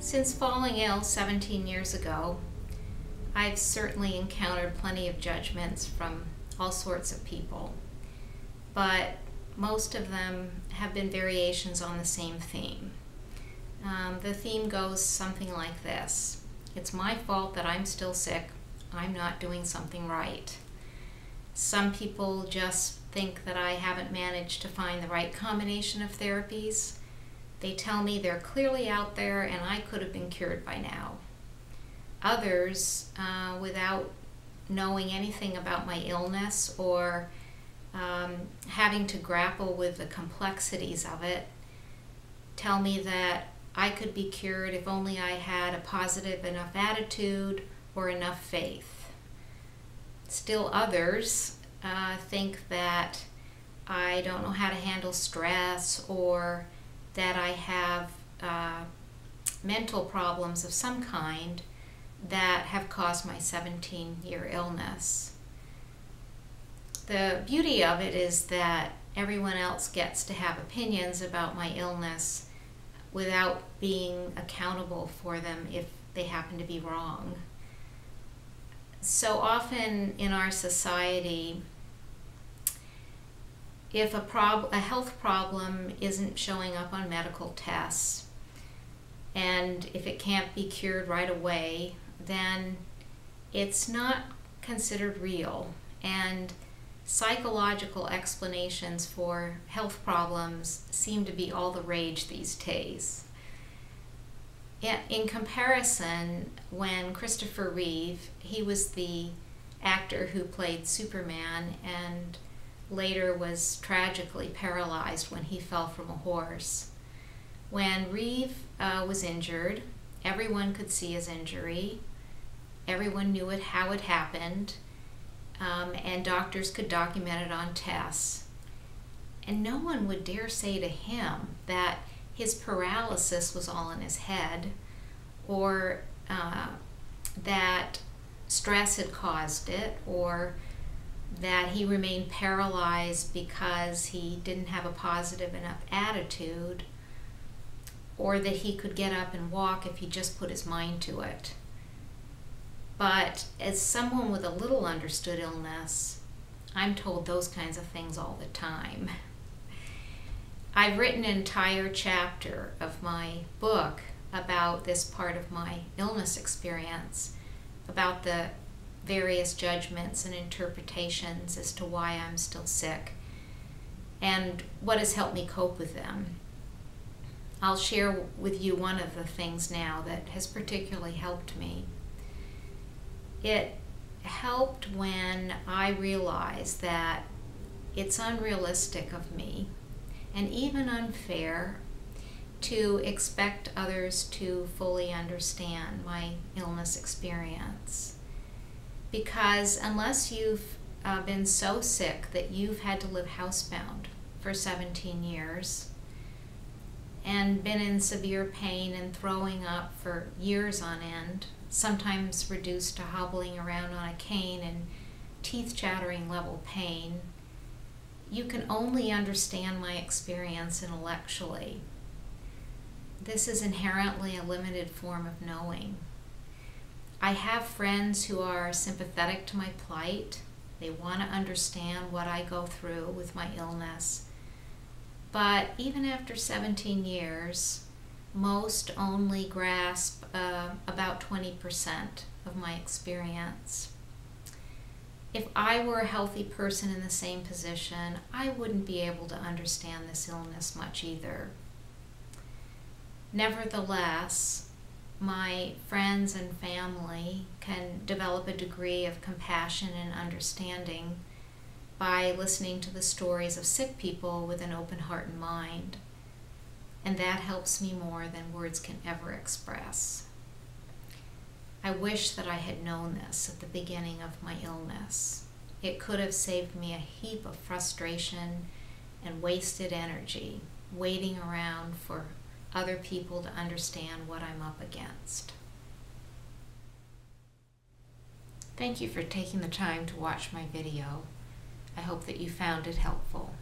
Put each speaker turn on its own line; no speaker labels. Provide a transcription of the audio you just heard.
Since falling ill 17 years ago, I've certainly encountered plenty of judgments from all sorts of people, but most of them have been variations on the same theme. The theme goes something like this: it's my fault that I'm still sick. I'm not doing something right. Some people just think that I haven't managed to find the right combination of therapies. They tell me they're clearly out there and I could have been cured by now. Others, without knowing anything about my illness or having to grapple with the complexities of it, tell me that I could be cured if only I had a positive enough attitude or enough faith. Still others think that I don't know how to handle stress, or that I have mental problems of some kind that have caused my 17-year illness. The beauty of it is that everyone else gets to have opinions about my illness without being accountable for them if they happen to be wrong. So often in our society, if a health problem isn't showing up on medical tests, and if it can't be cured right away, then it's not considered real. And psychological explanations for health problems seem to be all the rage these days. In comparison, when Christopher Reeve, he was the actor who played Superman and later was tragically paralyzed when he fell from a horse. When Reeve was injured, everyone could see his injury. Everyone knew how it happened, and doctors could document it on tests. And no one would dare say to him that his paralysis was all in his head, or that stress had caused it, or that he remained paralyzed because he didn't have a positive enough attitude, or that he could get up and walk if he just put his mind to it. But as someone with a little understood illness, I'm told those kinds of things all the time. I've written an entire chapter of my book about this part of my illness experience, about the various judgments and interpretations as to why I'm still sick and what has helped me cope with them. I'll share with you one of the things now that has particularly helped me. It helped when I realized that it's unrealistic of me and even unfair to expect others to fully understand my illness experience. Because unless you've been so sick that you've had to live housebound for 17 years and been in severe pain and throwing up for years on end, sometimes reduced to hobbling around on a cane and teeth-chattering level pain, you can only understand my experience intellectually. This is inherently a limited form of knowing. I have friends who are sympathetic to my plight. They want to understand what I go through with my illness. But even after 17 years, most only grasp about 20% of my experience. If I were a healthy person in the same position, I wouldn't be able to understand this illness much either. Nevertheless, my friends and family can develop a degree of compassion and understanding by listening to the stories of sick people with an open heart and mind. And that helps me more than words can ever express. I wish that I had known this at the beginning of my illness. It could have saved me a heap of frustration and wasted energy waiting around for other people to understand what I'm up against. Thank you for taking the time to watch my video. I hope that you found it helpful.